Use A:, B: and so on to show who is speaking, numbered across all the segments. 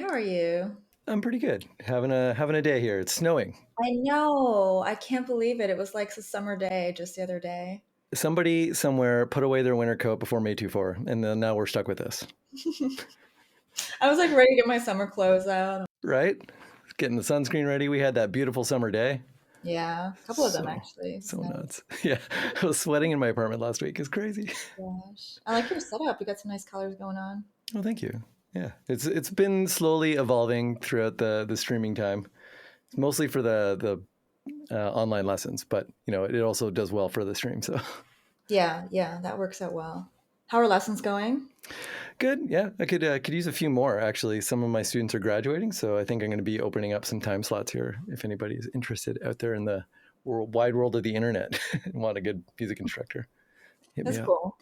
A: How are you?
B: I'm pretty good. Having a day here. It's snowing.
A: I know. I can't believe it. It was like a summer day just the other day.
B: Somebody somewhere put away their winter coat before May 24, and then now we're stuck with this.
A: I was like ready to get my summer clothes out.
B: Right? Getting the sunscreen ready. We had that beautiful summer day.
A: Yeah, a couple of them
B: So
A: actually. It was
B: so
A: nice.
B: nuts. Yeah. I was sweating in my apartment last week. It's crazy.
A: Gosh. I like your setup. You got some nice colors going on.
B: Well, thank you. Yeah. It's been slowly evolving throughout the streaming time. It's mostly for the online lessons, but it also does well for the stream. So
A: Yeah, yeah, that works out well. How are lessons going?
B: good. Yeah, I could use a few more actually. Some of my students are graduating, so I think I'm going to be opening up some time slots here if anybody's interested out there in the wide world of the internet and want a good music instructor. Hit me
A: That's
B: up.
A: cool.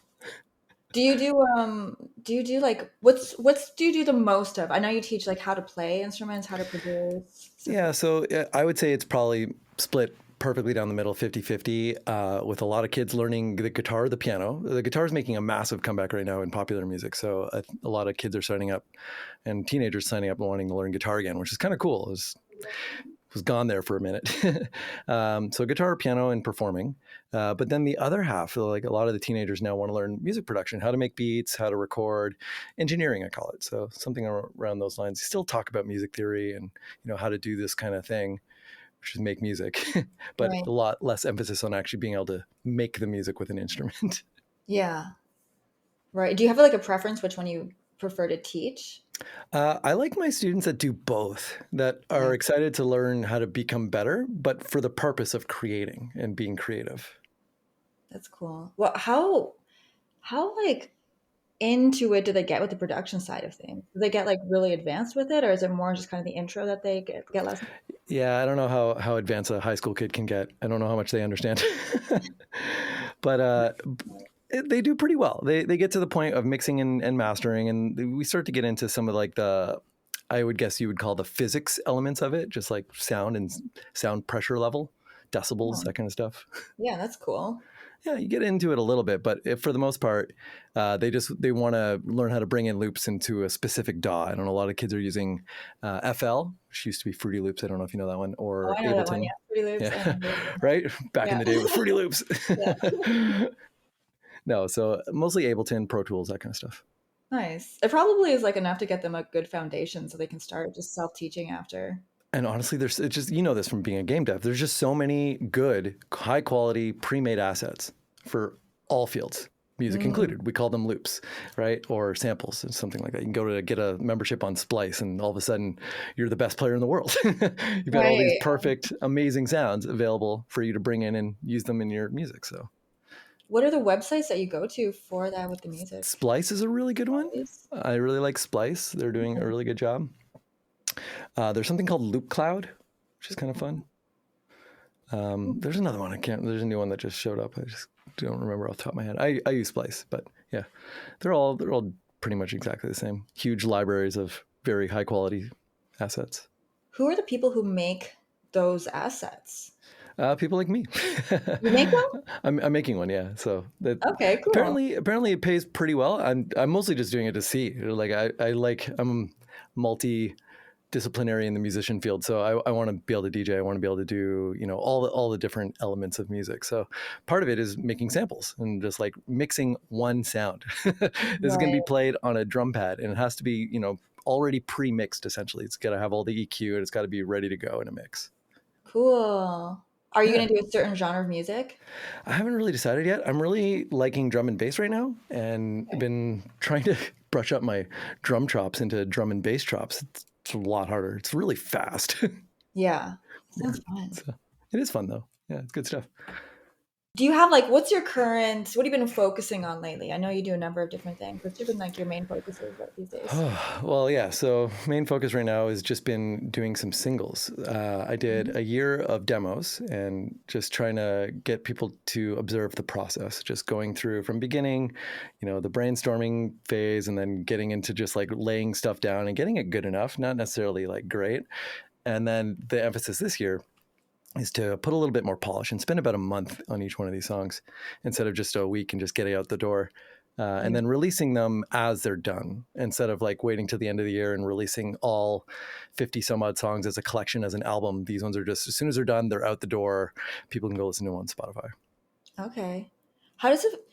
A: Do you do like what's do you do the most of? I know you teach like how to play instruments, how to produce stuff
B: Yeah,
A: like
B: so I would say it's probably split perfectly down the middle, 50-50, with a lot of kids learning the guitar, the piano. The guitar is making a massive comeback right now in popular music. So a lot of kids are signing up and teenagers signing up and wanting to learn guitar again, which is kind of cool. Was gone there for a minute. So guitar, piano, and performing. But then the other half, like a lot of the teenagers now want to learn music production, how to make beats, how to record, engineering, I call it. So something around those lines. Still talk about music theory and how to do this kind of thing, which is make music, but
A: Right.
B: a lot less emphasis on actually being able to make the music with an instrument.
A: Yeah. Right. Do you have like a preference which one you prefer to teach?
B: I like my students that do both, that are
A: Yeah,
B: excited to learn how to become better, but for the purpose of creating and being creative.
A: that's cool. Well, how like into it do they get with the production side of things? Do they get like really advanced with it, or is it more just kind of the intro that they get lessons?
B: Yeah, I don't know how advanced a high school kid can get. I don't know how much they understand, but they do pretty well. They get to the point of mixing and mastering, and we start to get into some of like the, I would guess you would call the physics elements of it, just like sound and sound pressure level, decibels,
A: Oh,
B: that kind of stuff.
A: yeah, that's cool.
B: Yeah, you get into it a little bit, but for the most part, they want to learn how to bring in loops into a specific DAW. I don't know. A lot of kids are using FL, which used to be Fruity Loops. I don't know if you know that one,
A: Oh,
B: or
A: I know that one. Yeah,
B: Ableton.
A: Fruity Loops.
B: Yeah,
A: I remember those.
B: right. Back in
A: Yeah,
B: the day with Fruity Loops.
A: yeah.
B: No, so mostly Ableton, Pro Tools, that kind of stuff.
A: Nice. It probably is like enough to get them a good foundation so they can start just self-teaching after.
B: And honestly, there's it's just this from being a game dev. There's just so many good, high quality, pre-made assets for all fields, music
A: Mm,
B: included. We call them loops, right? Or samples, or something like that. You can go to get a membership on Splice, and all of a sudden, you're the best player in the world. You've got all these
A: right.
B: perfect, amazing sounds available for you to bring in and use them in your music. So
A: What are the websites that you go to for that with the music?
B: Splice is a really good one.
A: Always?
B: I really like Splice. They're doing a really good job. There's something called Loop Cloud, which is kind of fun. There's another one. There's a new one that just showed up. I just don't remember off the top of my head. I use Splice, but yeah, they're all pretty much exactly the same. Huge libraries of very high quality assets.
A: Who are the people who make those assets?
B: People like me.
A: You make them?
B: I'm making one, yeah. So that
A: Okay, cool.
B: apparently it pays pretty well. I'm mostly just doing it to see. Like I'm multi disciplinary in the musician field. So I want to be able to DJ. I want to be able to do, all the different elements of music. So part of it is making samples and just like mixing one sound. This is going to be
A: Right.
B: played on a drum pad, and it has to be, already pre-mixed essentially. It's got to have all the EQ, and it's got to be ready to go in a mix.
A: Cool. Are you
B: Yeah.
A: going to do a certain genre of music?
B: I haven't really decided yet. I'm really liking drum and bass right now, and I've
A: Okay.
B: been trying to brush up my drum chops into drum and bass chops. It's a lot harder. It's really fast.
A: Yeah.
B: Yeah.
A: Sounds fun.
B: So it is fun though. Yeah, it's good stuff.
A: Do you have like what's your current what have you been focusing on lately? I know you do a number of different things. What's been like your main focuses these days?
B: Well, yeah. So main focus right now has just been doing some singles. I did
A: Mhm.
B: a year of demos and just trying to get people to observe the process, just going through from beginning, the brainstorming phase, and then getting into just like laying stuff down and getting it good enough, not necessarily like great. And then the emphasis this year is to put a little bit more polish and spend about a month on each one of these songs instead of just a week and just get it out the door. and then releasing them as they're done instead of like waiting till the end of the year and releasing all 50 some odd songs as a collection, as an album. These ones are just, as soon as they're done, they're out the door. People can go listen to them on Spotify.
A: Okay. How does it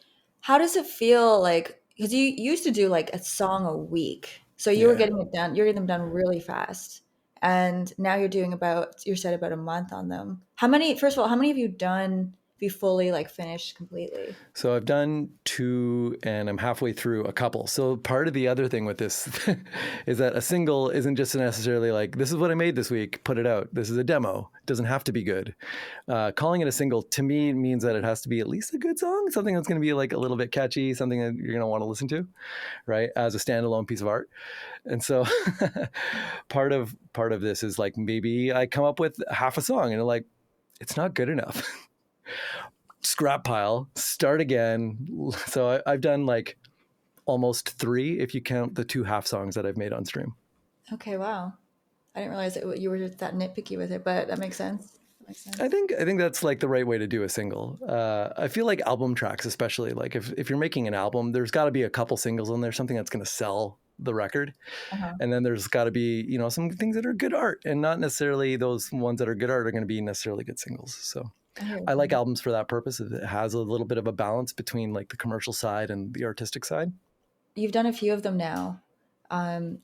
A: how does it feel like, because you used to do like a song a week. So you were
B: Yeah.
A: getting it done, you're getting them done really fast. And now you're doing about, you said about a month on them. How many, first of all, how many have you done, have you fully like finished completely?
B: So I've done two and I'm halfway through a couple. So part of the other thing with this is that a single isn't just necessarily like, this is what I made this week, put it out. This is a demo. It doesn't have to be good. Calling it a single to me means that it has to be at least a good song, something that's going to be like a little bit catchy, something that you're going to want to listen to, right? As a standalone piece of art. And so part of this is like, maybe I come up with half a song and like, it's not good enough. Scrap pile, start again. So I've done like almost three, if you count the two half songs that I've made on stream.
A: Okay, wow. I didn't realize that you were just that nitpicky with it, but that makes sense. That makes sense.
B: I think that's like the right way to do a single. I feel like album tracks, especially like if you're making an album, there's got to be a couple singles on there, something that's going to sell the record.
A: Uh-huh.
B: And then there's got to be, some things that are good art, and not necessarily those ones that are good art are going to be necessarily good singles. So I like albums for that purpose. It has a little bit of a balance between like the commercial side and the artistic side.
A: You've done a few of them now.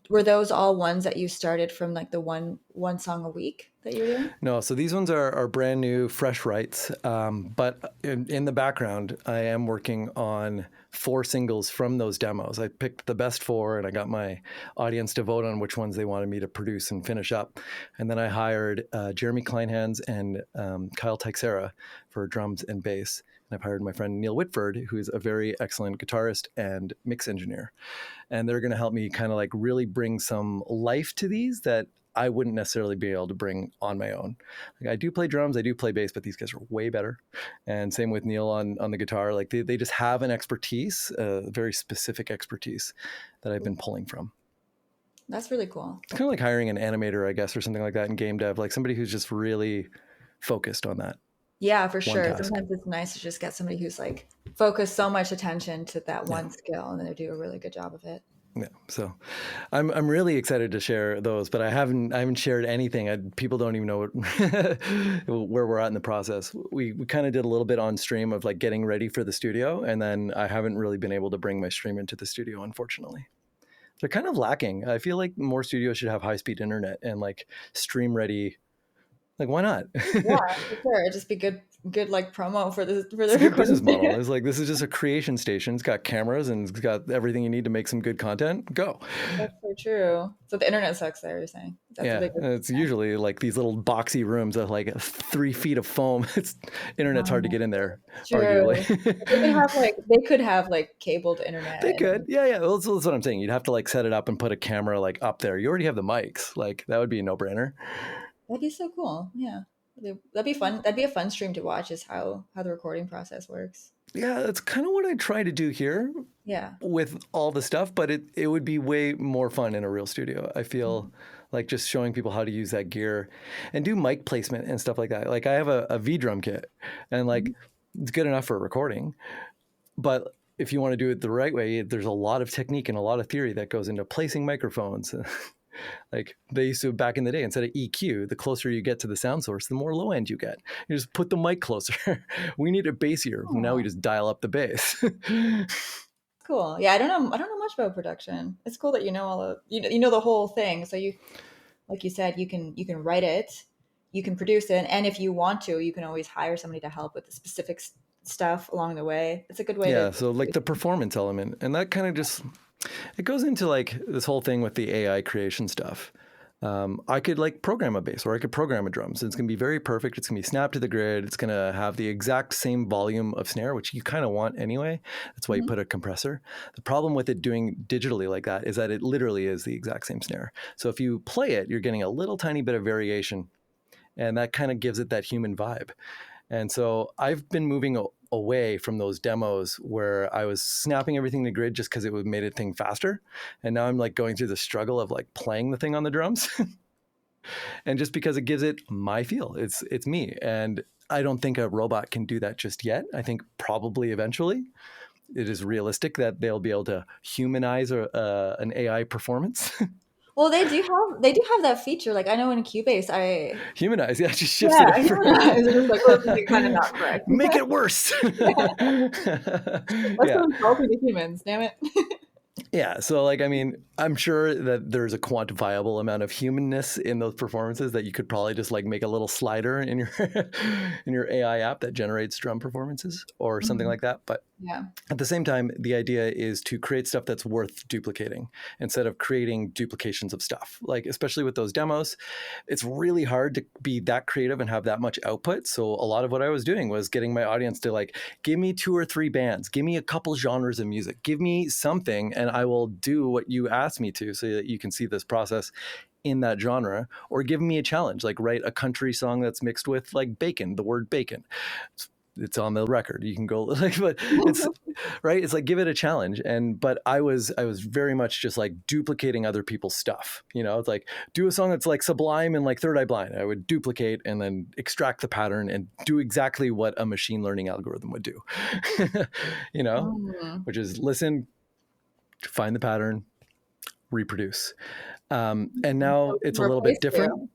A: Were those all ones that you started from like the one song a week that you're doing?
B: No, so these ones are brand new, fresh writes. But in the background, I am working on 4 singles from those demos. I picked the best 4, and I got my audience to vote on which ones they wanted me to produce and finish up. And then I hired Jeremy Kleinhans and Kyle Teixeira for drums and bass. And I've hired my friend Neil Whitford, who is a very excellent guitarist and mix engineer. And they're going to help me kind of like really bring some life to these that I wouldn't necessarily be able to bring on my own. Like, I do play drums, I do play bass, but these guys are way better. And same with Neil on the guitar. Like they just have an expertise, a very specific expertise that I've been pulling from.
A: That's really cool.
B: It's kind of like hiring an animator, I guess, or something like that in game dev, like somebody who's just really focused on that.
A: Yeah, for sure.
B: task.
A: Sometimes it's nice to just get somebody who's like focused so much attention to that one skill, and then they do a really good job of it.
B: Yeah, so I'm really excited to share those, but I haven't shared anything. People don't even know where we're at in the process. We kind of did a little bit on stream of like getting ready for the studio, and then I haven't really been able to bring my stream into the studio, unfortunately. They're kind of lacking. I feel like more studios should have high-speed internet and like stream ready. Like, why not?
A: Yeah, for sure. It'd just be good like promo for the
B: It's a good business
A: recording.
B: model. It's like, this is just a creation station. It's got cameras and it's got everything you need to make some good content. Go.
A: That's so true. So the internet sucks there, you're saying. That's
B: Yeah,
A: a big
B: it's usually like these little boxy rooms with like 3 feet of foam. It's internet's hard to get in there,
A: true.
B: arguably.
A: They could have like cabled internet.
B: They could. Yeah. Well, that's what I'm saying. You'd have to like set it up and put a camera like up there. You already have the mics. Like, that would be a no-brainer.
A: That'd be so cool. Yeah. That'd be fun. That'd be a fun stream to watch, is how the recording process works.
B: Yeah, that's kind of what I try to do here
A: Yeah.
B: with all the stuff, but it would be way more fun in a real studio. I feel like just showing people how to use that gear and do mic placement and stuff like that. Like, I have a V drum kit, and like it's good enough for recording, but if you want to do it the right way, there's a lot of technique and a lot of theory that goes into placing microphones. Like, they used to, back in the day, instead of EQ, the closer you get to the sound source, the more low end you get. You just put the mic closer. We need it bassier. Now we just dial up the bass.
A: Cool. Yeah, I don't know much about production. It's cool that you know all of you know the whole thing. So you, like you said, you can write it, you can produce it, and if you want to, you can always hire somebody to help with the specific stuff along the way. It's a good way to.
B: So like the performance element, and that kind of just, it goes into like this whole thing with the AI creation stuff. I could like program a bass, or I could program a drum. So it's going to be very perfect. It's going to be snapped to the grid. It's going to have the exact same volume of snare, which you kind of want anyway. That's why you put a compressor. The problem with it doing digitally like that is that it literally is the exact same snare. So if you play it, you're getting a little tiny bit of variation, and that kind of gives it that human vibe. And so I've been moving away from those demos where I was snapping everything to grid just because it would made it thing faster. And now I'm like going through the struggle of like playing the thing on the drums. And just because it gives it my feel, it's me. And I don't think a robot can do that just yet. I think probably eventually. it is realistic that they'll be able to humanize an AI performance.
A: Well, they do have that feature. Like I know in Cubase, I
B: Humanize, yeah, just shifts
A: yeah,
B: it
A: I
B: over.
A: humanize. It's just like, oh, this is kind of not correct.
B: Make it worse.
A: That's
B: Yeah.
A: so insulting to humans. Damn it.
B: Yeah. So, like, I mean, I'm sure that there's a quantifiable amount of humanness in those performances that you could probably just like make a little slider in your in your AI app that generates drum performances or something
A: Mhm.
B: like that. But
A: Yeah.
B: at the same time, the idea is to create stuff that's worth duplicating instead of creating duplications of stuff. Like, especially with those demos, it's really hard to be that creative and have that much output. So, a lot of what I was doing was getting my audience to like, give me 2 or 3 bands, give me a couple genres of music, give me something, and I will do what you asked me to so that you can see this process in that genre, or give me a challenge, like write a country song that's mixed with like bacon, the word bacon. It's on the record. You can go like, but it's right. It's like give it a challenge. But I was very much just like duplicating other people's stuff. It's like do a song that's like Sublime and like Third Eye Blind. I would duplicate and then extract the pattern and do exactly what a machine learning algorithm would do. you know,
A: Mm.
B: which is listen, find the pattern, reproduce. And now
A: So we
B: it's
A: can
B: a little
A: replace
B: bit different.
A: you.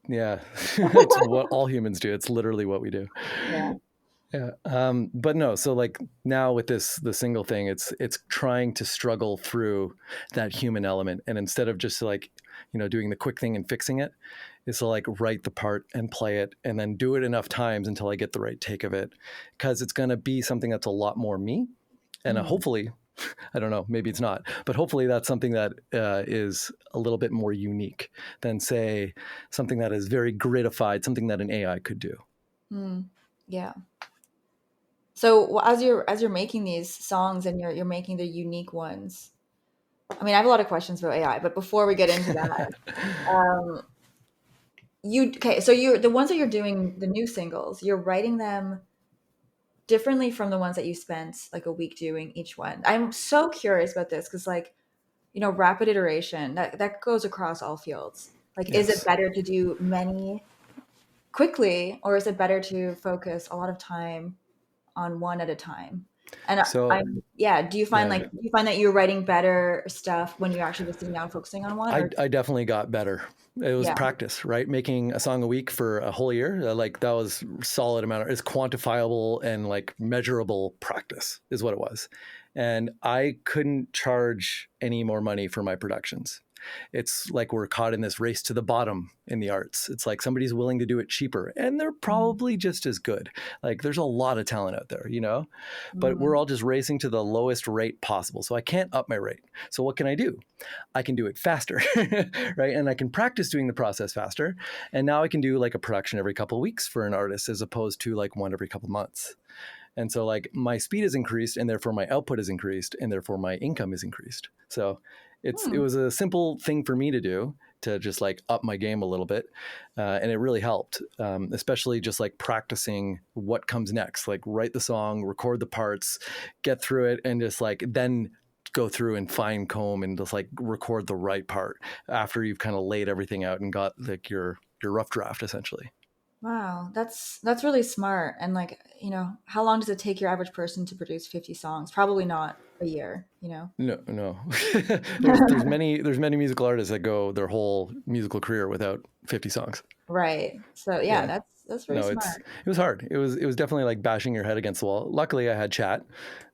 B: Yeah, it's what all humans do. It's literally what we do.
A: Yeah.
B: Yeah. But no, so like now with the single thing, it's trying to struggle through that human element. And instead of just like, doing the quick thing and fixing it, is to like write the part and play it and then do it enough times until I get the right take of it. Because it's gonna be something that's a lot more me. And
A: Mm.
B: hopefully, I don't know, maybe it's not, but hopefully that's something that is a little bit more unique than say something that is very gridified, something that an AI could do.
A: Mm. Yeah. So as you're making these songs and you're making the unique ones, I mean, I have a lot of questions about AI, but before we get into that, um, so you're the ones that you're doing the new singles, you're writing them differently from the ones that you spent like a week doing each one. I'm so curious about this because like, rapid iteration that goes across all fields. Like, is it
B: Yes.
A: better to do many quickly or is it better to focus a lot of time on one at a time? And
B: So
A: yeah,
B: yeah,
A: do you find that you're writing better stuff when you're actually just sitting down focusing on one
B: I,
A: or
B: I definitely got better. It was
A: yeah.
B: practice, right? Making a song a week for a whole year, like that was solid amount. It's quantifiable and like measurable practice is what it was. And I couldn't charge any more money for my productions. It's like we're caught in this race to the bottom in the arts. It's like somebody's willing to do it cheaper and they're
A: Mm,
B: probably just as good. Like there's a lot of talent out there, but we're
A: mm,
B: all just racing to the lowest rate possible. So I can't up my rate. So what can I do? I can do it faster, right? And I can practice doing the process faster. And now I can do like a production every couple of weeks for an artist as opposed to like one every couple of months. And so like my speed is increased and therefore my output is increased and therefore my income is increased. So it
A: mm,
B: was a simple thing for me to do to just like up my game a little bit. And it really helped, especially just like practicing what comes next, like write the song, record the parts, get through it and just like then go through and fine comb and just like record the right part after you've kind of laid everything out and got like your rough draft essentially.
A: wow, that's really smart. And like, how long does it take your average person to produce 50 songs? Probably not a year.
B: No, no. there's many musical artists that go their whole musical career without 50 songs.
A: Right. So yeah,
B: Yeah.
A: that's really
B: No, it
A: smart.
B: was hard. It was definitely like bashing your head against the wall. Luckily, I had chat.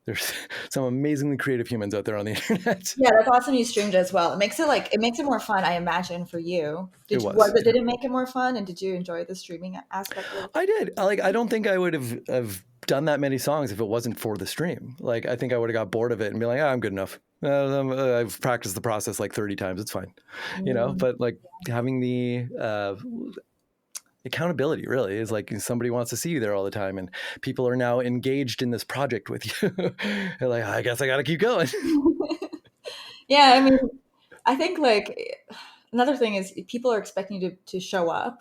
B: There's some amazingly creative humans out there on the internet.
A: Yeah, that's awesome you streamed it as well. It makes it more fun, I imagine, for you.
B: It
A: Was
B: was,
A: it
B: yeah.
A: did it make it more fun and did you enjoy the streaming aspect of
B: I did. Like, I don't think I would have done that many songs if it wasn't for the stream. Like, I think I would have got bored of it and be like, I'm good enough. I've practiced the process like 30 times. It's fine,
A: Mm,
B: But like having the accountability really is like somebody wants to see you there all the time, and people are now engaged in this project with you. They're like, I guess I got to keep going.
A: yeah, I mean, I think like another thing is people are expecting you to show up.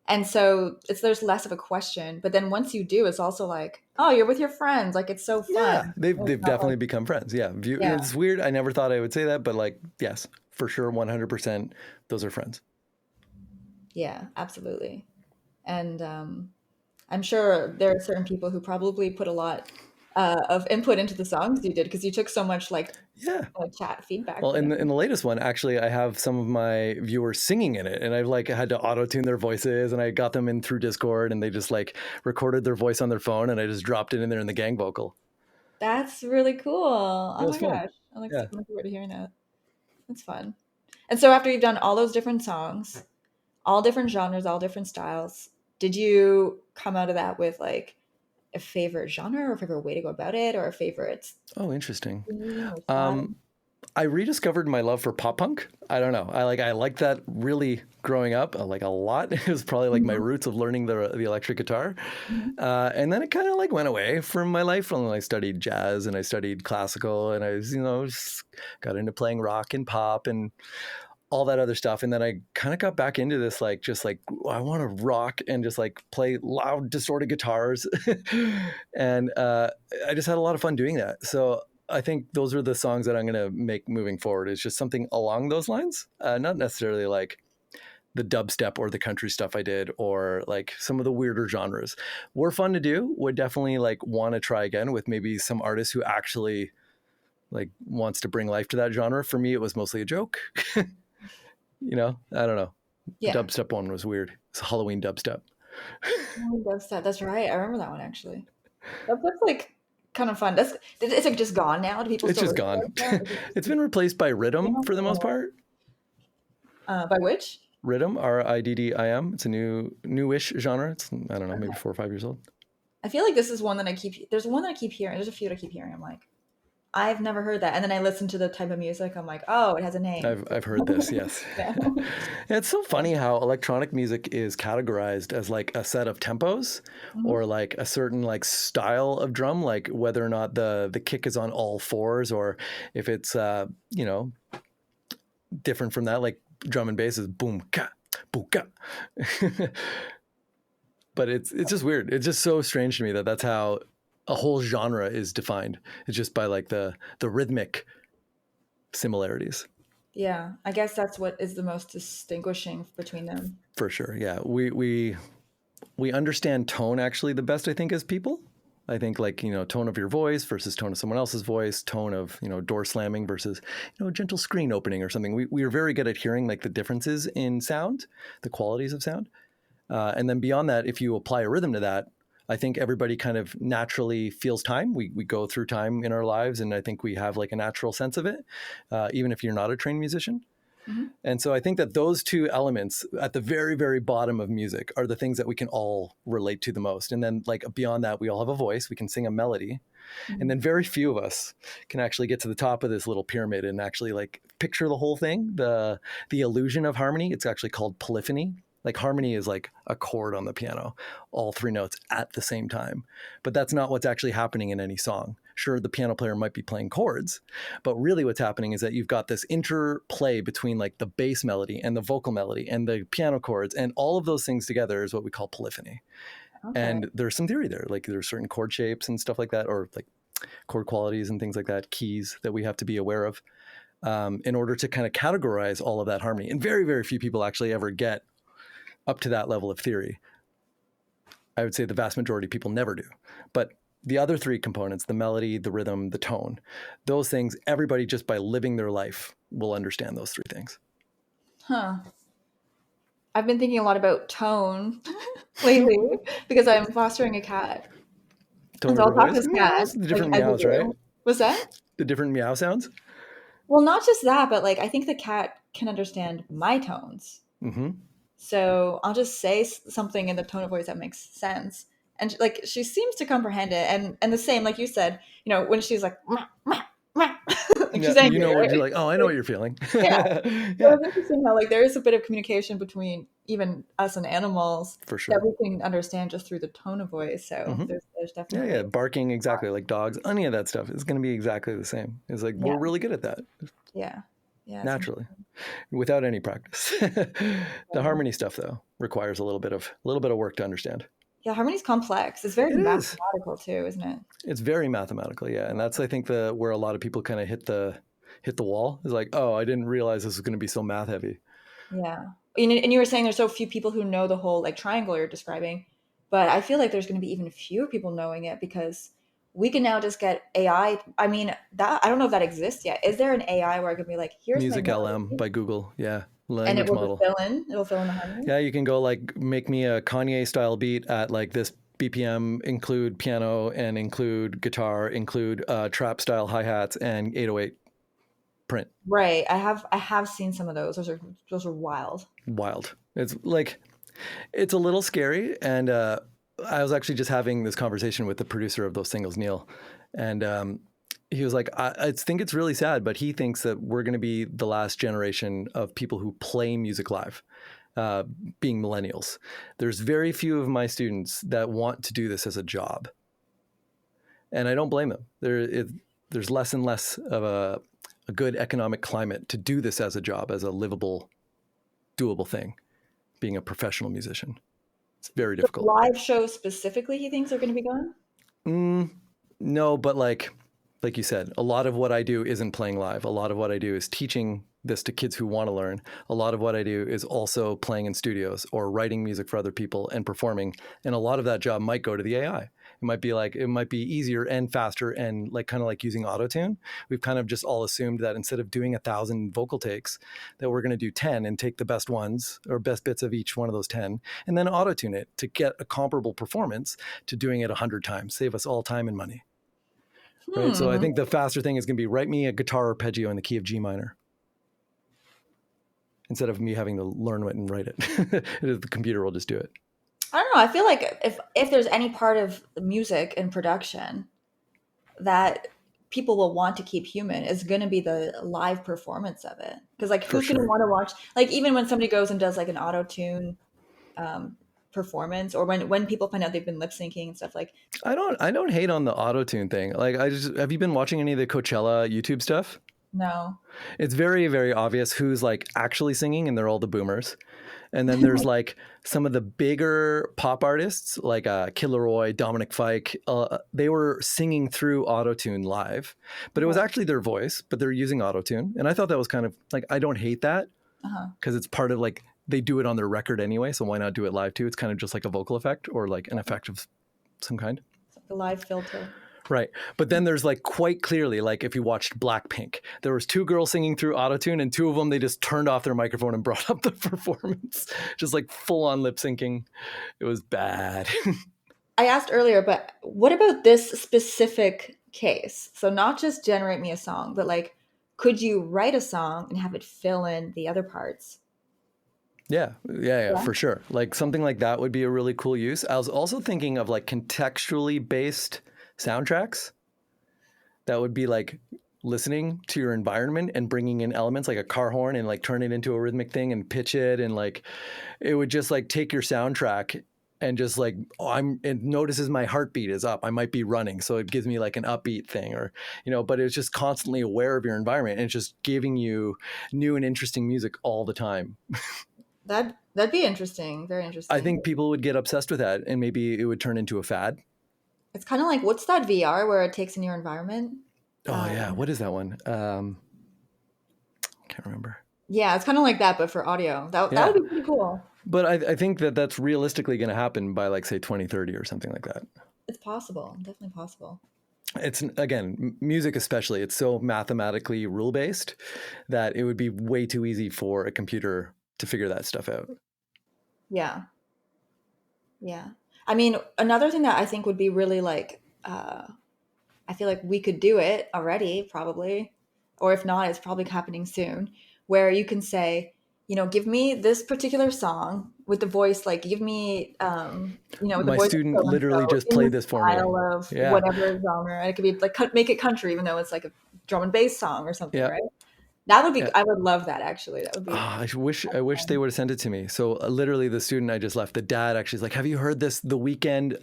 A: And so there's less of a question. But then once you do, it's also like, oh, you're with your friends. Like it's so
B: Yeah,
A: fun.
B: they've
A: It's not
B: definitely
A: like,
B: become friends. Yeah,
A: yeah,
B: it's weird. I never thought I would say that, but like, yes, for sure, 100%, those are friends.
A: yeah, absolutely. And I'm sure there are certain people who probably put a lot of input into the songs you did because you took so much like
B: Yeah.
A: chat feedback
B: Well,
A: for
B: in
A: them.
B: the latest one, actually, I have some of my viewers singing in it, and I've like had to auto tune their voices, and I got them in through Discord, and they just like recorded their voice on their phone, and I just dropped it in there in the gang vocal.
A: That's really cool.
B: It
A: Oh
B: was
A: my
B: fun.
A: gosh.
B: Yeah.
A: I'm looking forward to hearing that. That's fun. And so after you've done all those different songs, all different genres, all different styles, did you come out of that with like a favorite genre or a favorite way to go about it or a favorite
B: Oh, interesting.
A: theme or style?
B: Um, I rediscovered my love for pop punk. I don't know. I liked that really growing up, like a lot. It was probably like my
A: Mhm.
B: roots of learning the electric guitar,
A: Mhm.
B: and then it kind of like went away from my life. And I studied jazz and I studied classical, and I was just got into playing rock and pop and all that other stuff. And then I kind of got back into this, like just like I want to rock and just like play loud, distorted guitars, and I just had a lot of fun doing that. So I think those are the songs that I'm going to make moving forward. It's just something along those lines, not necessarily like the dubstep or the country stuff I did, or like some of the weirder genres. Were fun to do. Would definitely like want to try again with maybe some artists who actually like wants to bring life to that genre. For me, it was mostly a joke. I don't know. The
A: Yeah.
B: dubstep one was weird. It's Halloween dubstep.
A: Oh, that's right. I remember that one actually. That's like kind of fun. It's like just gone now. Do people
B: It's
A: still
B: just
A: listen to
B: gone.
A: that? Is it
B: It's
A: just
B: been replaced by Rhythm for the most
A: like,
B: part.
A: by which?
B: Rhythm, Riddim. It's a newish genre. It's, I don't know, maybe
A: Okay.
B: 4 or 5 years old.
A: I feel like this is one that there's one that I keep hearing. There's a few that I keep hearing. I'm like, I've never heard that. And then I listen to the type of music. I'm like, oh, it has a name.
B: I've heard this, yes.
A: Yeah.
B: It's so funny how electronic music is categorized as like a set of tempos
A: Mhm.
B: or like a certain like style of drum, like whether or not the kick is on all fours or if it's different from that, like drum and bass is boom ka boom ka. But it's just weird. It's just so strange to me that that's how a whole genre is defined. It's just by like the rhythmic similarities.
A: Yeah. I guess that's what is the most distinguishing between them.
B: For sure. Yeah. We understand tone actually the best, I think, as people. I think like, tone of your voice versus tone of someone else's voice, tone of, door slamming versus, a gentle screen opening or something. We are very good at hearing like the differences in sound, the qualities of sound. And then beyond that, if you apply a rhythm to that, I think everybody kind of naturally feels time. We go through time in our lives, and I think we have like a natural sense of it, even if you're not a trained musician.
A: Mhm.
B: And so I think that those two elements at the very, very bottom of music are the things that we can all relate to the most. And then, like, beyond that, we all have a voice, we can sing a melody. And
A: Mhm.
B: then very few of us can actually get to the top of this little pyramid and actually like picture the whole thing, the illusion of harmony. It's actually called polyphony. Like harmony is like a chord on the piano, all three notes at the same time. But that's not what's actually happening in any song. Sure, the piano player might be playing chords, but really what's happening is that you've got this interplay between like the bass melody and the vocal melody and the piano chords, and all of those things together is what we call polyphony.
A: Okay.
B: And there's some theory there, like there's certain chord shapes and stuff like that, or like chord qualities and things like that, keys that we have to be aware of in order to kind of categorize all of that harmony. And very, very few people actually ever get up to that level of theory. I would say the vast majority of people never do. But the other three components, the melody, the rhythm, the tone, those things, everybody just by living their life will understand those three things.
A: Huh. I've been thinking a lot about tone lately because I'm fostering a cat.
B: Tone
A: And so
B: of
A: I'll
B: your
A: talk to
B: voice,
A: this cat,
B: meows, the
A: like,
B: different
A: as you
B: meows, right?
A: do. What's that?
B: The different meow sounds.
A: Well, not just that, but like I think the cat can understand my tones.
B: Mm-hmm.
A: So I'll just say something in the tone of voice that makes sense. And like she seems to comprehend it. And the same, like you said, when she's like, "Meow, meow, meow," like
B: Yeah,
A: she's angry,
B: what you're
A: right?
B: like. Oh, I know what you're feeling.
A: Yeah. So
B: Yeah,
A: it's interesting how like there is a bit of communication between even us and animals
B: for
A: that
B: sure.
A: we can understand just through the tone of voice. So
B: Mm-hmm.
A: there's
B: Yeah, yeah.
A: definitely
B: Barking exactly like dogs. Any of that stuff is going to be exactly the same. It's like
A: yeah,
B: we're really good at that
A: yeah, yeah. It's
B: naturally, without any practice. The
A: interesting.
B: harmony stuff, though, requires a little bit of work to understand.
A: Yeah, harmony's complex. It's very
B: It is.
A: mathematical too, isn't it?
B: It's very mathematical, yeah, and that's I think the where a lot of people kind of hit the wall is like, oh, I didn't realize this was going to be so math heavy.
A: Yeah. And you were saying there's so few people who know the whole like triangle you're describing, but I feel like there's going to be even fewer people knowing it because we can now just get AI. I mean, that I don't know if that exists yet. Is there an AI where I can be like, here's my
B: Music LM
A: melody,
B: by Google. Yeah.
A: and it
B: Language
A: will just
B: model.
A: fill in. It'll fill in the harmony.
B: Yeah. You can go like make me a Kanye style beat at like this BPM, include piano and include guitar, include trap style hi-hats and 808 print.
A: Right. I have seen some of those. Those are wild.
B: Wild. It's like, it's a little scary. And I was actually just having this conversation with the producer of those singles, Neil. And he was like, I think it's really sad, but he thinks that we're going to be the last generation of people who play music live, being millennials. There's very few of my students that want to do this as a job. And I don't blame them. There's less and less of a good economic climate to do this as a job, as a livable, doable thing, being a professional musician. It's very
A: The
B: difficult.
A: live shows specifically, he thinks are going to be gone.
B: No, but like you said, a lot of what I do isn't playing live. A lot of what I do is teaching this to kids who want to learn. A lot of what I do is also playing in studios or writing music for other people and performing. And a lot of that job might go to the AI. It might be easier and faster and like kind of like using autotune. We've kind of just all assumed that instead of doing 1,000 vocal takes, that we're going to do 10 and take the best ones or best bits of each one of those 10 and then autotune it to get a comparable performance to doing it 100 times, save us all time and money. Right. So I
A: Hmm.
B: think the faster thing is going to be write me a guitar arpeggio in the key of G minor instead of me having to learn it and write it. The computer will just do it.
A: I don't know. I feel like if there's any part of music and production that people will want to keep human, is going to be the live performance of it. Because like,
B: For
A: who's going to
B: sure.
A: want to watch? Like, even when somebody goes and does like an auto tune um, performance, or when people find out they've been lip syncing and stuff, like,
B: I don't hate on the auto tune thing. Like have you been watching any of the Coachella YouTube stuff?
A: no.
B: It's very, very obvious who's like actually singing, and they're all the boomers. And then there's like some of the bigger pop artists like Killeroy, Dominic Fike. They were singing through autotune live, but it was
A: Right.
B: actually their voice, but they're using autotune. And I thought that was kind of like, I don't hate that
A: Uh-huh.
B: because it's part of like, they do it on their record anyway. So why not do it live too? It's kind of just like a vocal effect or like an effect of some kind.
A: It's like a live filter.
B: Right. But then there's like quite clearly, like if you watched Blackpink, there was two girls singing through autotune and two of them, they just turned off their microphone and brought up the performance, just like full on lip syncing. It was bad.
A: I asked earlier, but what about this specific case? So not just generate me a song, but like, could you write a song and have it fill in the other parts?
B: Yeah,
A: Yeah.
B: for sure. Like something like that would be a really cool use. I was also thinking of like contextually based soundtracks that would be like listening to your environment and bringing in elements like a car horn and like turn it into a rhythmic thing and pitch it, and like it would just like take your soundtrack and just like, it notices my heartbeat is up, I might be running, so it gives me like an upbeat thing, or but it's just constantly aware of your environment and it's just giving you new and interesting music all the time.
A: That'd be interesting. Very
B: I
A: interesting.
B: think people would get obsessed with that and maybe it would turn into a fad.
A: It's kind of like, what's that VR where it takes in your environment?
B: Oh yeah,
A: Um,
B: what is that one? Can't remember.
A: yeah, it's kind of like that, but for audio. That
B: Yeah,
A: would be pretty cool.
B: but I think that that's realistically going to happen by like say 2030 or something like that.
A: It's possible. Definitely possible.
B: It's again, music especially, it's so mathematically rule based that it would be way too easy for a computer to figure that stuff out.
A: Yeah. Yeah. I mean, another thing that I think would be really like, I feel like we could do it already, probably, or if not, it's probably happening soon, where you can say, give me this particular song with the voice, like give me, with the
B: My
A: voice of
B: student
A: so and
B: literally
A: so
B: just
A: in the
B: played this for me.
A: style of
B: Yeah.
A: whatever genre, and it could be like make it country, even though it's like a drum and bass song or something,
B: Yeah.
A: right? That would be,
B: Yeah.
A: I would love that actually. That would be,
B: I wish they would have sent it to me. So literally, the student I just left, the dad actually is like, "Have you heard this? The Weekend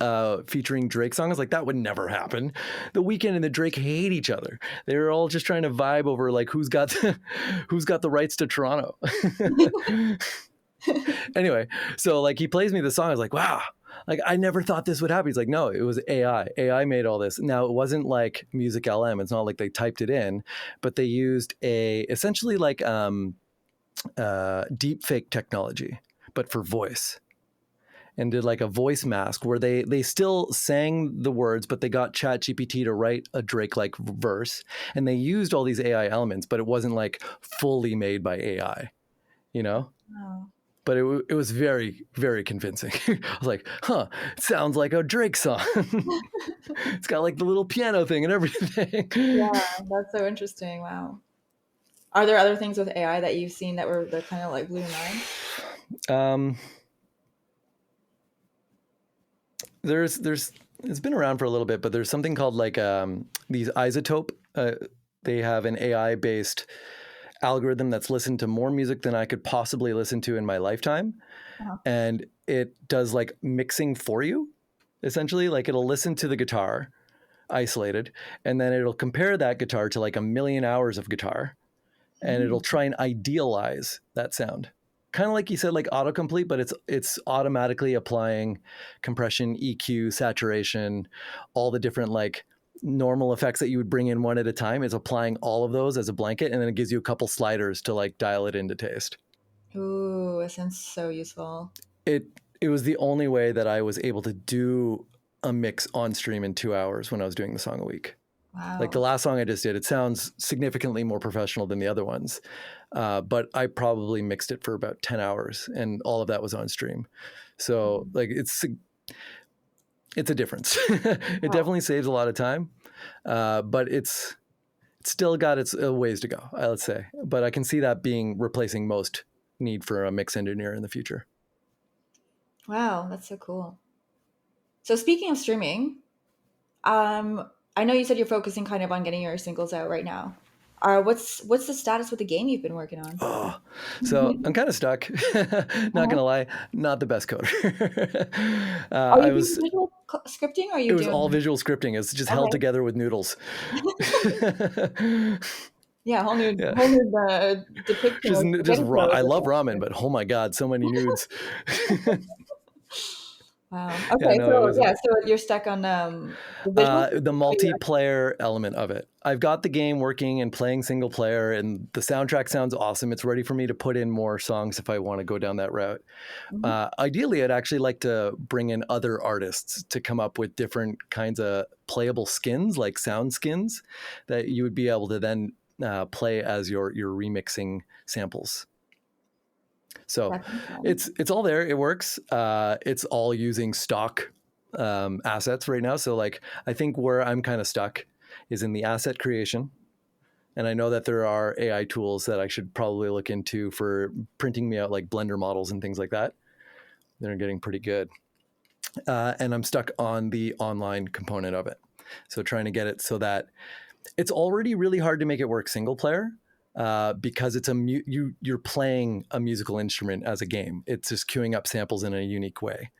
B: featuring Drake song?" I was like, "That would never happen." The Weekend and the Drake hate each other. They're all just trying to vibe over like who's got the rights to Toronto. Anyway, so like he plays me the song. I was like, "Wow." Like I never thought this would happen. He's like, no, it was AI. AI made all this. Now it wasn't like Music LM. It's not like they typed it in, but they used essentially like deep fake technology, but for voice. and did like a voice mask where they still sang the words, but they got ChatGPT to write a Drake like verse, and they used all these AI elements, but it wasn't like fully made by AI, you know.
A: Wow.
B: But it was very, very convincing. I was like, huh, it sounds like a Drake song. It's got like the little piano thing and everything.
A: Yeah, that's so interesting. Wow. Are there other things with AI that you've seen that kind of like blew your mind?
B: um, there's it's been around for a little bit, but there's something called like these isotope. They have an AI based algorithm that's listened to more music than I could possibly listen to in my lifetime.
A: Uh-huh.
B: And it does like mixing for you, essentially. Like it'll listen to the guitar isolated, and then it'll compare that guitar to like a million hours of guitar, and it'll
A: Mm.
B: try and idealize that sound. Kind of like you said, like autocomplete, but it's automatically applying compression, EQ, saturation, all the different like normal effects that you would bring in one at a time. It's applying all of those as a blanket, and then it gives you a couple sliders to like dial it into taste.
A: Ooh, it sounds so useful.
B: It it was the only way that I was able to do a mix on stream in 2 hours when I was doing the song a week. Like the
A: Wow.
B: last song I just did, it sounds significantly more professional than the other ones. But I probably mixed it for about 10 hours, and all of that was on stream. So like it's a difference. It
A: Wow.
B: definitely saves a lot of time, but it's still got its ways to go, let's say. But I can see that being replacing most need for a mix engineer in the future.
A: Wow, that's so cool. So speaking of streaming, I know you said you're focusing kind of on getting your singles out right now. What's the status with the game you've been working on?
B: Oh, so I'm kind of stuck. Not
A: Uh-huh.
B: gonna lie, not the best coder.
A: Are
B: I
A: you doing
B: was.
A: visual scripting or are
B: It
A: you
B: was all
A: doing
B: visual scripting. It's just held
A: okay?
B: together with noodles.
A: Yeah,
B: Yeah,
A: whole new depiction of
B: just
A: spaghetti
B: raw. I
A: flows.
B: love ramen, but oh my god, so many nudes.
A: Wow.
B: Yeah,
A: Okay,
B: no, it
A: so
B: was
A: yeah, so you're stuck on the visual
B: the
A: scripting or you
B: multiplayer element of it. I've got the game working and playing single player, and the soundtrack sounds awesome. It's ready for me to put in more songs if I want to go down that route.
A: Mhm.
B: Ideally, I'd actually like to bring in other artists to come up with different kinds of playable skins, like sound skins, that you would be able to then play as your remixing samples. So
A: That sounds fun.
B: it's all there. It works. It's all using stock assets right now. So like I think where I'm kind of stuck is in the asset creation. And I know that there are AI tools that I should probably look into for printing me out like Blender models and things like that. They're getting pretty good. And I'm stuck on the online component of it. So trying to get it so that it's already really hard to make it work single player because it's you're playing a musical instrument as a game. It's just queuing up samples in a unique way,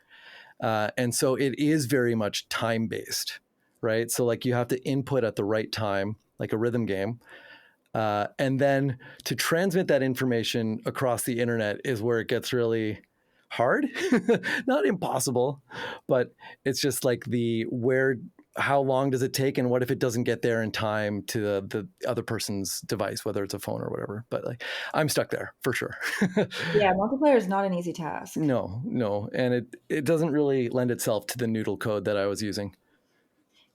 B: and so it is very much time based, right? So like you have to input at the right time, like a rhythm game, and then to transmit that information across the internet is where it gets really hard. Not impossible, but it's just like the where how long does it take and what if it doesn't get there in time to the other person's device, whether it's a phone or whatever. But like I'm stuck there for sure.
A: Yeah, multiplayer is not an easy task.
B: No, and it doesn't really lend itself to the noodle code that I was using.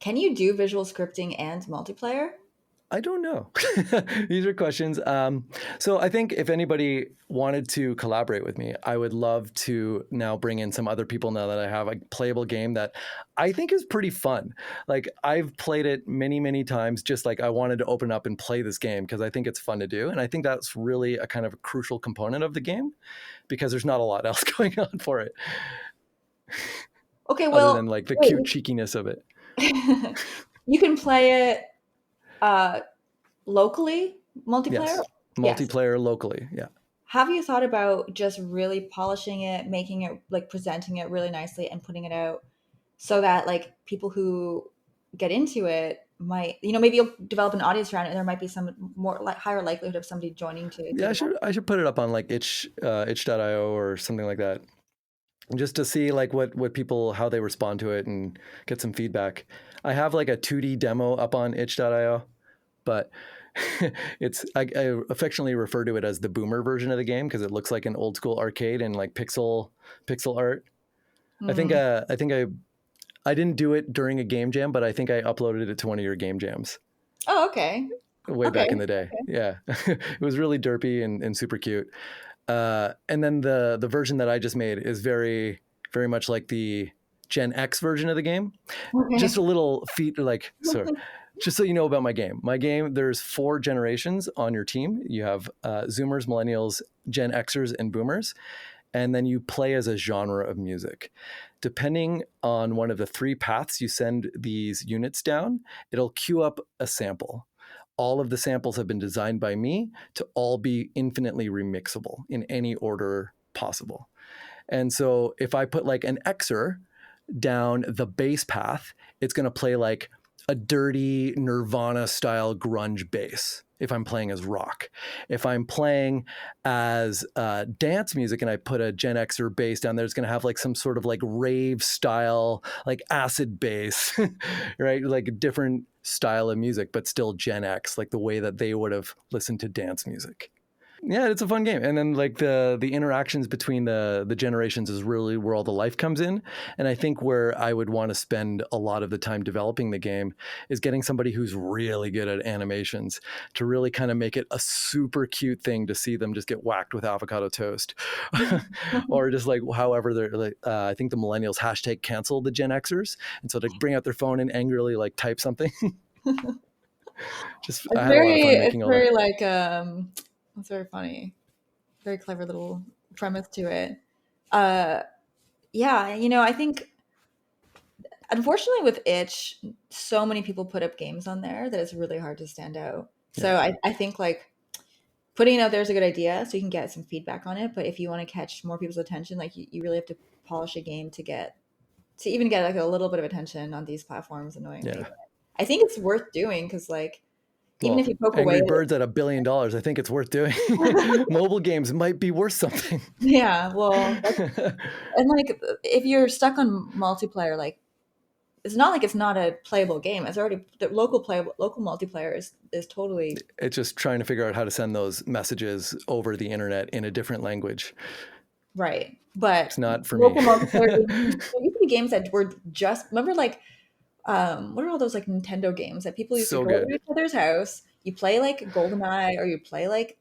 A: Can you do visual scripting and multiplayer?
B: I don't know. These are questions. So I think if anybody wanted to collaborate with me, I would love to now bring in some other people now that I have a playable game that I think is pretty fun. Like I've played it many, many times, just like I wanted to open up and play this game because I think it's fun to do. And I think that's really a kind of a crucial component of the game because there's not a lot else going on for it
A: Okay,
B: other
A: well,
B: than like the
A: wait.
B: cute cheekiness of it.
A: You can play it uh, locally, multiplayer?
B: Yes.
A: Yes.
B: Multiplayer locally. Yeah.
A: Have you thought about just really polishing it, making it like presenting it really nicely and putting it out so that like people who get into it might, maybe you'll develop an audience around it and there might be some more like higher likelihood of somebody joining to
B: Yeah,
A: develop.
B: I should put it up on like itch.io or something like that. Just to see like what people how they respond to it and get some feedback. I have like a 2D demo up on itch.io, but I affectionately refer to it as the boomer version of the game because it looks like an old school arcade and like pixel art. I think
A: Mm.
B: I didn't do it during a game jam, but I think I uploaded it to one of your game jams
A: Oh, okay.
B: way
A: Okay.
B: back in the day.
A: Okay.
B: Yeah, it was really derpy and super cute. And then the version that I just made is very much like the Gen X version of the game. Just a
A: Okay.
B: little feat like so. Just so you know about my game, there's 4 generations on your team. You have Zoomers, Millennials, Gen Xers, and Boomers, and then you play as a genre of music. Depending on one of the 3 paths you send these units down, it'll queue up a sample. All of the samples have been designed by me to all be infinitely remixable in any order possible. And so if I put like an Xer down the bass path, it's going to play like a dirty Nirvana style grunge bass if I'm playing as rock. If I'm playing as dance music and I put a Gen Xer bass down there, it's going to have like some sort of like rave style, like acid bass, right? Like a different style of music, but still Gen X, like the way that they would have listened to dance music. Yeah, it's a fun game. And then like the interactions between the generations is really where all the life comes in. And I think where I would want to spend a lot of the time developing the game is getting somebody who's really good at animations to really kind of make it a super cute thing to see them just get whacked with avocado toast. Or just like however they're like I think the millennials hashtag cancel the Gen Xers. And so to bring out their phone and angrily like type something. Just I had a lot of fun
A: It's
B: making all that.
A: very like it's very funny. Very clever little premise to it. Uh yeah, I think unfortunately with itch, so many people put up games on there that it's really hard to stand out.
B: Yeah.
A: So I think like putting it out there is a good idea so you can get some feedback on it. But if you want to catch more people's attention, like you really have to polish a game to even get like a little bit of attention on these platforms annoyingly.
B: Yeah.
A: But I think it's worth doing because like even if
B: Well,
A: you poke away
B: Angry
A: at
B: Birds at $1 billion, I think it's worth doing.
A: it.
B: Mobile games might be worth something.
A: Yeah, well, and like if you're stuck on multiplayer, like it's not like it's not a playable game. It's already the local multiplayer is totally
B: It's just trying to figure out how to send those messages over the internet in a different language.
A: right. But
B: It's not for me.
A: local multiplayer there used to be games that were just remember like what are all those like Nintendo games that people used to
B: So
A: go to
B: good.
A: each other's house, you play like GoldenEye or you play like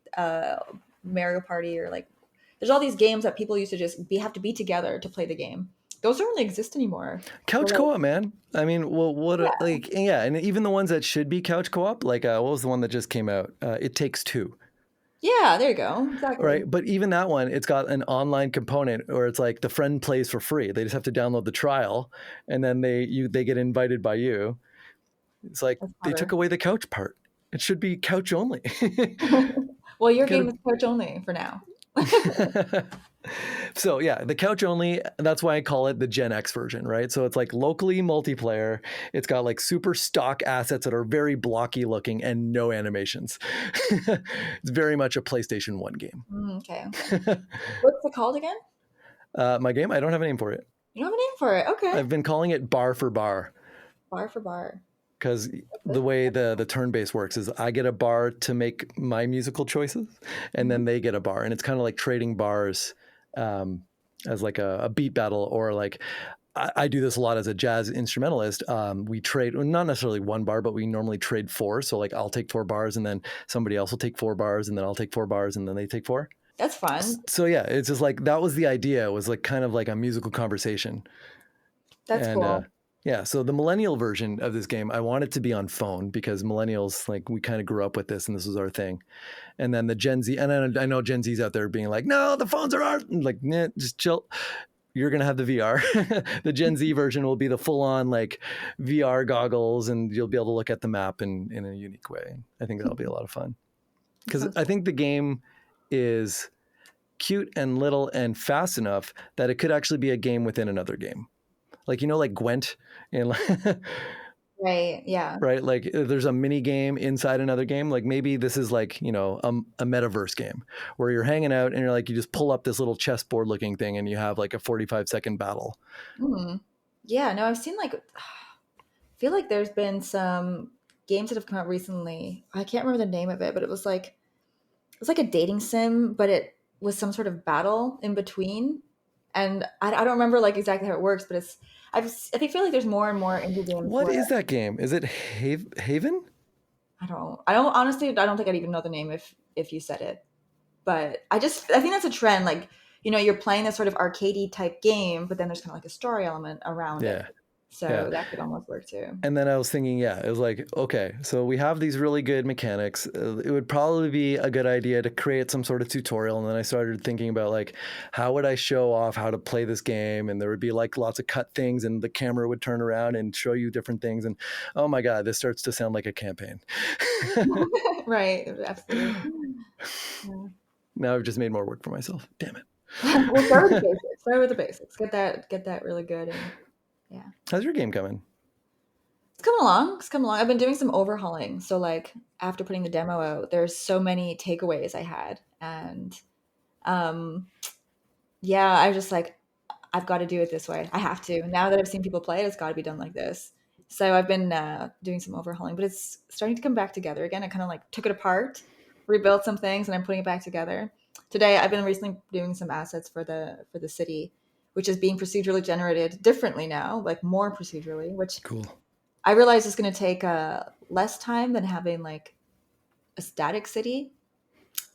A: Mario Party or like there's all these games that people used to just have to be together to play the game. Those don't really exist anymore. So
B: Couch
A: like
B: co-op, man. I mean, well,
A: yeah.
B: like, yeah, and even the ones that should be couch co-op, like, what was the one that just came out? It Takes Two,
A: Yeah, there you go. Exactly.
B: right? But even that one, it's got an online component where it's like the friend plays for free. They just have to download the trial, and then they get invited by you. It's like
A: That's
B: they took
A: clever.
B: away the couch part. It should be couch only.
A: Well, your
B: Get
A: game is coach only for now.
B: a So yeah, the couch only. That's why I call it the Gen X version, right? So it's like locally multiplayer. It's got like super stock assets that are very blocky looking and no animations. It's very much a PlayStation 1 game.
A: Okay, okay. What's it called again?
B: My game, I don't have a name for it.
A: You don't have a name for it. Okay.
B: I've been calling it bar for bar
A: Bar for bar.
B: because the
A: That's
B: way the turn base works is I get a bar to make my musical choices, and
A: mhm.
B: then they get a bar, and it's kind of like trading bars um, as like a beat battle or like I do this a lot as a jazz instrumentalist. We trade, well, not necessarily one bar, but we normally trade 4. So like I'll take 4 bars and then somebody else will take 4 bars and then I'll take 4 bars and then they take 4.
A: That's fun.
B: So yeah, it's just like that was the idea. It was like kind of like a musical conversation.
A: That's
B: And
A: cool.
B: yeah, so the millennial version of this game, I want it to be on phone because millennials, like we kind of grew up with this and this was our thing. And then the Gen Z, and I know Gen Z's out there being like, no, the phones are ours. Like, nah, just chill. You're going to have the VR. The Gen Z version will be the full on like VR goggles and you'll be able to look at the map in a unique way. I think that'll be a lot of fun
A: That
B: because
A: sounds
B: I
A: cool.
B: think the game is cute and little and fast enough that it could actually be a game within another game. Like, like Gwent and
A: Right. Yeah.
B: right? Like there's a mini game inside another game. Like maybe this is like, a metaverse game where you're hanging out and you're like, you just pull up this little chessboard looking thing and you have like a 45-second battle.
A: Hmm. Yeah. No, I've seen like I feel like there's been some games that have come out recently. I can't remember the name of it, but it was like a dating sim, but it was some sort of battle in between. And I don't remember like exactly how it works, but I think feel like there's more and more indie games
B: What
A: where
B: is that game? Is it Haven?
A: I don't honestly I don't think I'd even know the name if you said it. But I think that's a trend. Like, you're playing this sort of arcadey type game, but then there's kind of like a story element around it.
B: Yeah. Yeah.
A: So that could almost work too.
B: And then I was thinking, yeah, it was like, okay, so we have these really good mechanics. It would probably be a good idea to create some sort of tutorial. And then I started thinking about like, how would I show off how to play this game? And there would be like lots of cut things, and the camera would turn around and show you different things. And oh my God, this starts to sound like a campaign.
A: Right. Absolutely. Yeah.
B: Now I've just made more work for myself. Damn it.
A: We'll start with the basics. Start with the basics. Get that really good, and yeah.
B: How's your game coming?
A: It's coming along. It's coming along. I've been doing some overhauling. So like after putting the demo out, there's so many takeaways I had. And um yeah, I was just like, I've got to do it this way. I have to. Now that I've seen people play it, it's got to be done like this. So I've been doing some overhauling, but it's starting to come back together again. I kind of like took it apart, rebuilt some things, and I'm putting it back together. Today, I've been recently doing some assets for the city, which is being procedurally generated differently now, like more procedurally, which
B: Cool.
A: I realize is going to take less time than having like a static city,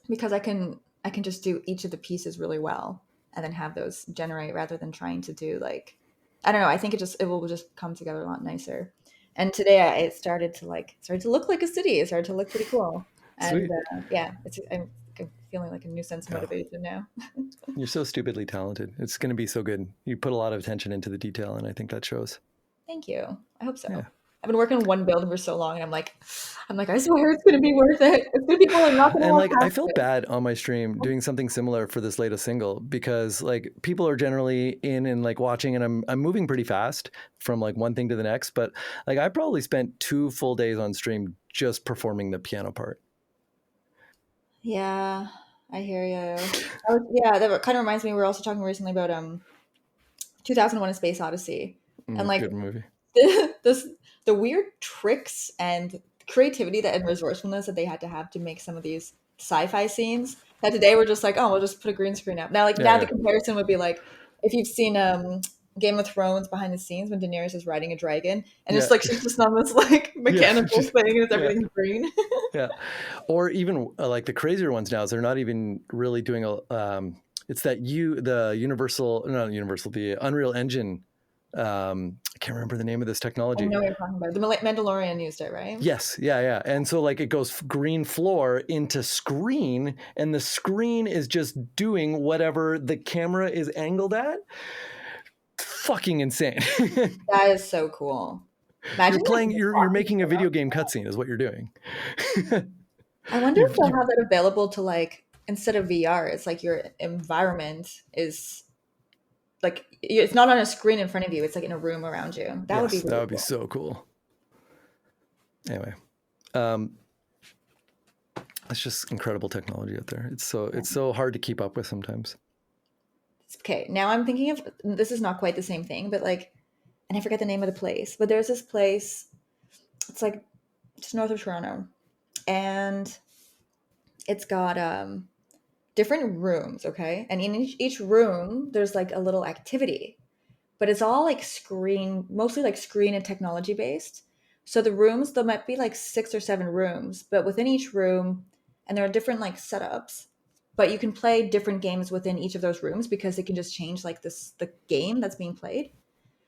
A: because I can just do each of the pieces really well and then have those generate rather than trying to do like, I don't know. I think it will just come together a lot nicer. And today it started to look like a city. It started to look pretty cool. And
B: Sweet.
A: yeah, I'm feeling like a new sense of
B: Oh,
A: motivation now.
B: you're so stupidly talented. It's going to be so good. You put a lot of attention into the detail, and I think that shows.
A: Thank you. I hope
B: Yeah.
A: so. I've been working on one build for so long, and I'm like, I swear it's gonna be worth it. It's gonna people are not gonna
B: And
A: walk
B: like, I
A: past
B: felt
A: it.
B: bad on my stream doing something similar for this latest single, because like people are generally in and like watching, and I'm moving pretty fast from like one thing to the next. But like, I probably spent 2 full days on stream just performing the piano part.
A: Yeah, I hear you. Yeah, that kind of reminds me. We were also talking recently about 2001: A Space Odyssey, and like
B: Good movie.
A: this the weird tricks and creativity and resourcefulness that they had to have to make some of these sci-fi scenes. That today we're just like, oh, we'll just put a green screen up. Now, like
B: Yeah,
A: now, the
B: yeah,
A: comparison would be like if you've seen Game of Thrones behind the scenes when Daenerys is riding a dragon, and it's
B: yeah,
A: like she's just on this like
B: yeah.
A: mechanical
B: Just
A: thing, and it's
B: yeah.
A: everything's green.
B: Yeah, or even like the crazier ones now is they're not even really doing a. It's that the Universal, not Universal, the Unreal Engine. I can't remember the name of this
A: I
B: technology.
A: know what you're talking about. The Mandalorian used it, right?
B: Yes, yeah, yeah, and so like it goes green floor into screen, and the screen is just doing whatever the camera is angled at. Fucking insane.
A: That is so cool.
B: You're
A: Imagine like
B: playing. You're
A: walking
B: making a video
A: around.
B: game cutscene, is what you're doing.
A: I wonder if they'll
B: you
A: have that available to like instead of VR, it's like your environment is like it's not on a screen in front of you, it's like in a room around you. That would be
B: Yes, that
A: really
B: would be
A: cool.
B: so cool. Anyway, um, it's just incredible technology out there. It's so hard to keep up with sometimes.
A: Okay, now I'm thinking of this is not quite the same thing, but like, and I forget the name of the place, but there's this place, it's like just north of Toronto, and it's got different rooms, okay? And in each room there's like a little activity, but it's all like screen, mostly like screen and technology based. So the rooms, there might be like 6 or 7 rooms, but within each room, and there are different like setups, but you can play different games within each of those rooms because it can just change like the game that's being played.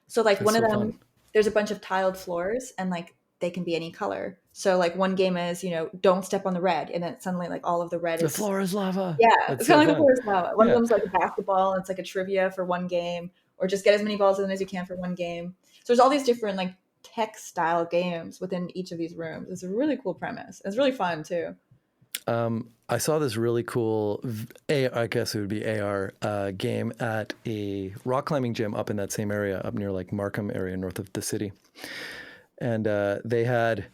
A: So like
B: That's
A: one of
B: so
A: them,
B: fun.
A: there's a bunch of tiled floors and like they can be any color. So like one game is, don't step on the red, and then suddenly like all of the red
B: The
A: is,
B: floor is lava.
A: yeah,
B: That's
A: it's kind
B: so
A: of like the
B: fun.
A: forest lava. One of
B: Yeah.
A: them's like a basketball, and it's like a trivia for one game, or just get as many balls in as you can for one game. So there's all these different like tech style games within each of these rooms. It's a really cool premise. It's really fun too.
B: I saw this really cool, I guess it would be AR game at a rock climbing gym up in that same area, up near like Markham area, north of the city. And they had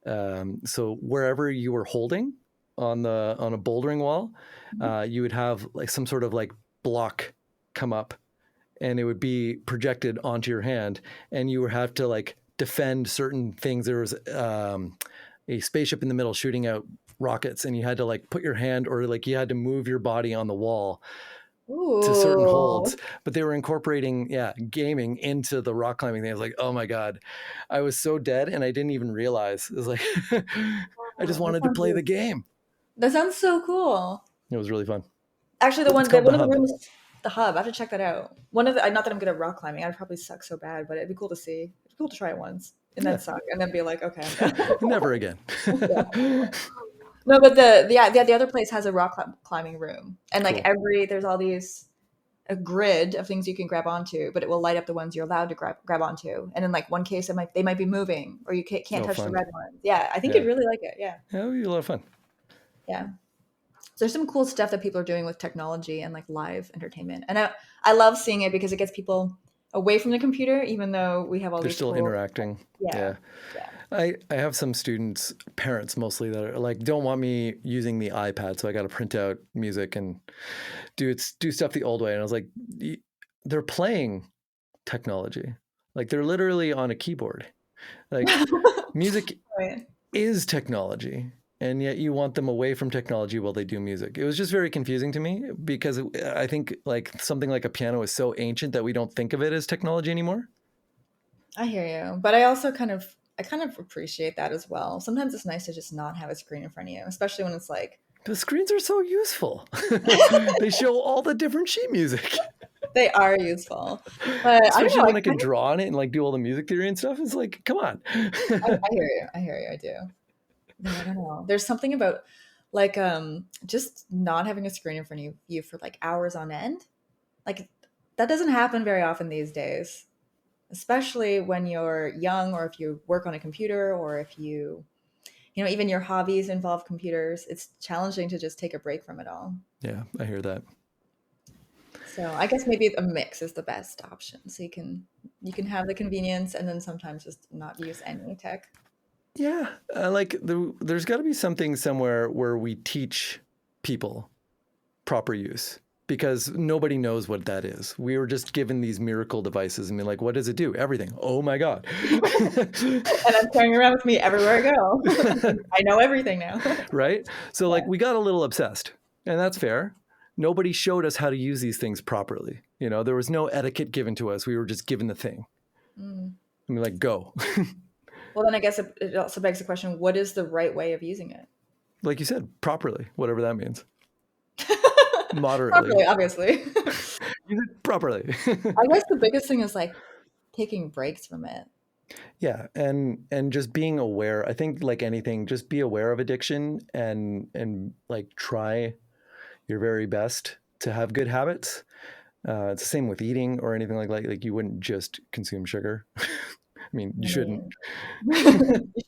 B: so wherever you were holding on a bouldering wall,
A: Mhm.
B: you would have like some sort of like block come up, and it would be projected onto your hand, and you would have to like defend certain things. There was a spaceship in the middle shooting out rockets, and you had to like put your hand, or like you had to move your body on the wall to certain holds.
A: Ooh,
B: But but they were incorporating gaming into the rock climbing thing. I was like, oh my god, I was so dead, and I didn't even realize. It was like I just
A: Oh,
B: wanted to play the game.
A: that sounds so cool.
B: It was really fun.
A: Actually,
B: It's called the
A: one of the
B: Hub.
A: rooms, the hub. I have to check that out. One of the, not that I'm good at rock climbing. I'd probably suck so bad, but it'd be cool to see. It'd be cool to try it once and then
B: Yeah.
A: suck and then be like, okay, I'm done.
B: Never again.
A: Yeah. No, but the other place has a rock climbing room, and like
B: Cool.
A: there's all these a grid of things you can grab onto, but it will light up the ones you're allowed to grab onto. And in like one case, they might be moving, or you can't
B: Oh,
A: touch the
B: fun.
A: red ones. Yeah, I think
B: Yeah.
A: you'd really like it. Yeah,
B: Yeah, it would be a lot of fun.
A: yeah. So there's some cool stuff that people are doing with technology and like live entertainment, and I love seeing it because it gets people away from the computer, even though we have all
B: They're
A: these
B: still
A: tools.
B: interacting.
A: Yeah,
B: Yeah.
A: yeah.
B: I have some students, parents mostly, that are like, don't want me using the iPad, so I got to print out music and do stuff the old way. And I was like, they're playing technology, like they're literally on a keyboard. Like music
A: Right.
B: is technology, and yet you want them away from technology while they do music. It was just very confusing to me because I think like something like a piano is so ancient that we don't think of it as technology anymore.
A: I hear you, but I kind of appreciate that as well. Sometimes it's nice to just not have a screen in front of you, especially when it's like
B: The screens are so useful. They show all the different sheet music.
A: they are useful. But I don't
B: Especially
A: know.
B: when I can draw on it and like do all the music theory and stuff. It's like, come on.
A: I hear you. I hear you. I do. No, I don't know. There's something about like just not having a screen in front of you for like hours on end. Like that doesn't happen very often these days, especially when you're young or if you work on a computer or if you know, even your hobbies involve computers. It's challenging to just take a break from it all.
B: Yeah, I hear that.
A: So I guess maybe a mix is the best option. So you can have the convenience and then sometimes just not use any tech.
B: Yeah, there's got to be something somewhere where we teach people proper use because nobody knows what that is. We were just given these miracle devices and be like, what does it do? Everything. Oh my God.
A: And I'm carrying around with me everywhere I go. I know everything now.
B: Right? So
A: Yeah.
B: like we got a little obsessed, and that's fair. Nobody showed us how to use these things properly. You know, there was no etiquette given to us. We were just given the thing.
A: Mm.
B: I mean, like, go.
A: Well, then I guess it also begs the question, what is the right way of using it?
B: Like you said, properly, whatever that means. Moderately.
A: Properly, obviously.
B: Use it properly.
A: I guess the biggest thing is like taking breaks from it.
B: Yeah, and just being aware. I think like anything, just be aware of addiction and like try your very best to have good habits. It's the same with eating or anything like that. Like you wouldn't just consume sugar. I mean, you shouldn't.
A: You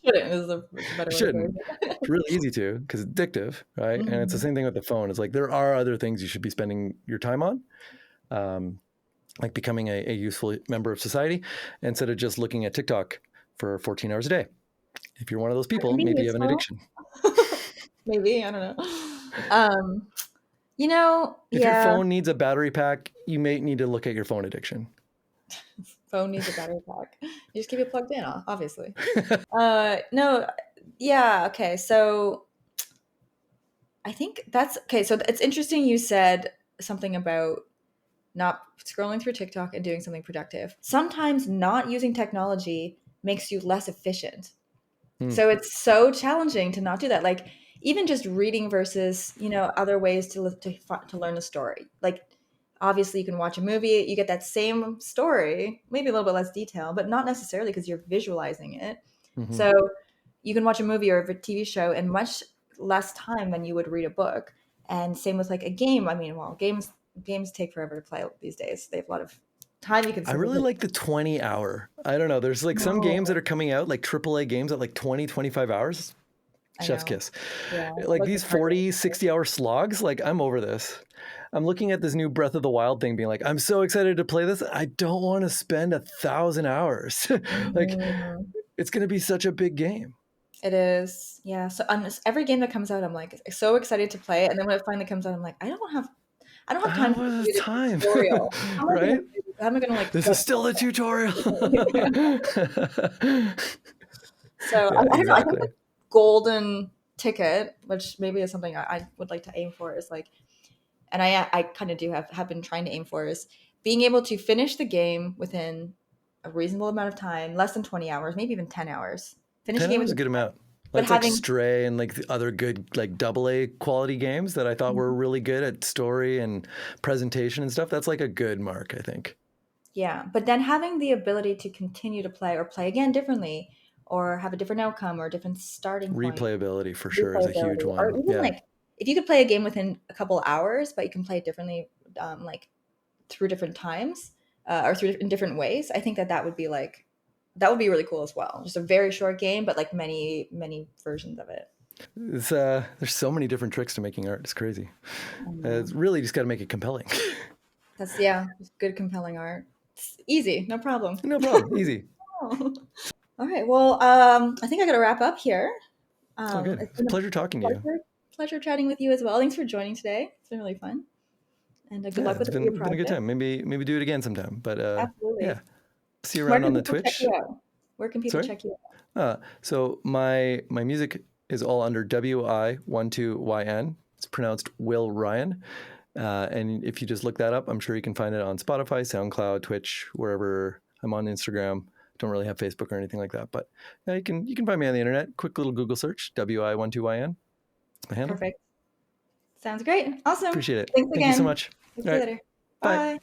A: shouldn't is a better way to phrase
B: Shouldn't.
A: it.
B: It's really easy to because it's addictive, right? And it's the
A: Mhm.
B: same thing with the phone. It's like there are other things you should be spending your time on, like becoming a useful member of society instead of just looking at TikTok for 14 hours a day. If you're one of those
A: That can
B: people,
A: be
B: maybe you have an
A: useful.
B: addiction.
A: Maybe, I don't know. Um, you know,
B: If your
A: yeah,
B: phone needs a battery pack, you may need to look at your phone addiction.
A: phone needs a battery pack. You just keep it plugged in, obviously. No, yeah, okay. So I think that's okay. So it's interesting you said something about not scrolling through TikTok and doing something productive. Sometimes not using technology makes you less efficient.
B: Hmm.
A: So it's so challenging to not do that. Like even just reading versus, you know, other ways to learn a story. Like obviously you can watch a movie, you get that same story, maybe a little bit less detail, but not necessarily because you're visualizing it.
B: Mm-hmm.
A: So you can watch a movie or a TV show in much less time than you would read a book. And same with like a game. I mean, well, games take forever to play these days. They have a lot of time you can
B: I
A: sit with
B: really
A: it.
B: like the 20 hour. I don't know. There's like some games that
A: No,
B: are coming out, like AAA games at like 20, 25 hours.
A: I
B: Chef's
A: know.
B: kiss.
A: Yeah.
B: Like
A: Like the
B: these
A: target.
B: 40, 60-hour slogs, like I'm over this. I'm looking at this new Breath of the Wild thing being like, I'm so excited to play this. I don't want to spend 1,000 hours. Like
A: Mhm.
B: it's going to be such a big game.
A: It is. Yeah. So every game that comes out, I'm like so excited to play it. And then when it finally comes out, I'm like, I don't have time
B: How
A: to do
B: was
A: the
B: time?
A: tutorial. How am I gonna
B: Right?
A: do this? How am I gonna like
B: This is still a tutorial.
A: So
B: Yeah,
A: I don't know. I think
B: exactly.
A: the golden ticket, which maybe is something I would like to aim for, is like, and I kind of do have been trying to aim for is being able to finish the game within a reasonable amount of time, less than 20 hours, maybe even 10 hours. Finish the
B: 10
A: game
B: hours is a
A: within,
B: good amount.
A: but
B: That's like
A: having,
B: Stray and like the other good like AA quality games that I thought were really good at story and presentation and stuff. That's like a good mark, I think.
A: yeah, but then having the ability to continue to play or play again differently or have a different outcome or a different starting point,
B: Replayability for sure is a huge
A: replayability, or
B: one.
A: even
B: Yeah.
A: like if you could play a game within a couple hours, but you can play it differently, like through different times or through in different ways, I think that that would be like that would be really cool as well. Just a very short game, but like many versions of it.
B: There's so many different tricks to making art. It's crazy.
A: I
B: It's
A: know.
B: really just got to make it compelling.
A: That's yeah, just good compelling art. It's easy, no problem.
B: No problem. Easy.
A: Oh. All right. Well, I think I got to wrap up here.
B: It's all good.
A: It's
B: It's a
A: been a
B: pleasure talking to you.
A: pleasure chatting with you as well. Thanks for joining today. It's been really fun, and good
B: Yeah,
A: luck with your
B: it's been a good
A: project.
B: time. Maybe do it again sometime. But yeah,
A: Absolutely.
B: see you
A: Where
B: around
A: can
B: on the
A: people check
B: Twitch.
A: you out? Where can people
B: Sorry.
A: check you out?
B: So my music is all under Wi12yn. It's pronounced Will Ryan. And if you just look that up, I'm sure you can find it on Spotify, SoundCloud, Twitch, wherever. I'm on Instagram. Don't really have Facebook or anything like that, but yeah, you can find me on the internet. Quick little Google search, WI12YN. It's my handle.
A: Perfect. Sounds great. Awesome.
B: Appreciate it.
A: Thanks
B: Thank you so
A: again.
B: much.
A: Talk
B: All
A: to you
B: right.
A: later.
B: Bye.
A: Bye.